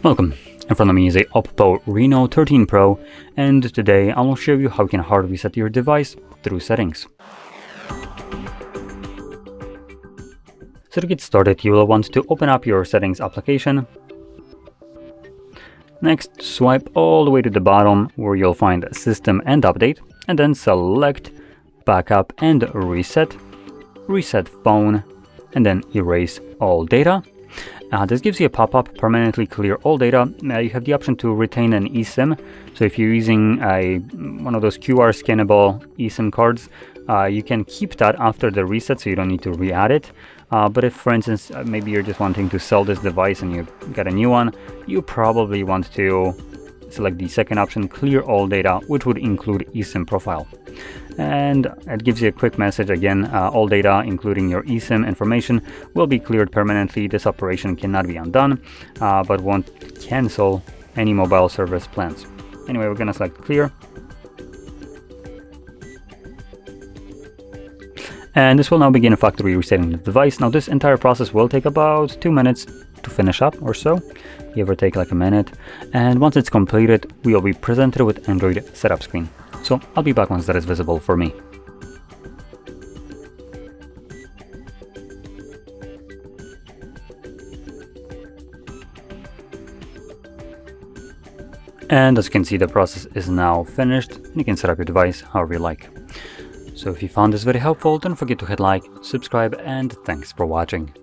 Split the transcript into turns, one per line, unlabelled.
Welcome. In front of me is a OPPO Reno 13 Pro, and today I will show you how you can hard reset your device through settings. So to get started, you will want to open up your settings application. Next, swipe all the way to the bottom where you'll find System and Update, and then select Backup and Reset, Reset Phone, and then Erase All Data. This gives you a pop-up, permanently clear all data. You have the option to retain an eSIM. So if you're using one of those QR scannable eSIM cards, you can keep that after the reset, so you don't need to re-add it. But if, for instance, maybe you're just wanting to sell this device and you got a new one, you probably want to select the second option, clear all data, which would include eSIM profile. And it gives you a quick message again, all data, including your eSIM information, will be cleared permanently. This operation cannot be undone, but won't cancel any mobile service plans. Anyway, we're gonna select clear. And this will now begin factory resetting the device. Now this entire process will take about 2 minutes to finish up or so, give or take like a minute. And once it's completed, we will be presented with Android setup screen. So I'll be back once that is visible for me. And as you can see, the process is now finished. You can set up your device however you like. So if you found this very helpful, don't forget to hit like, subscribe, and thanks for watching.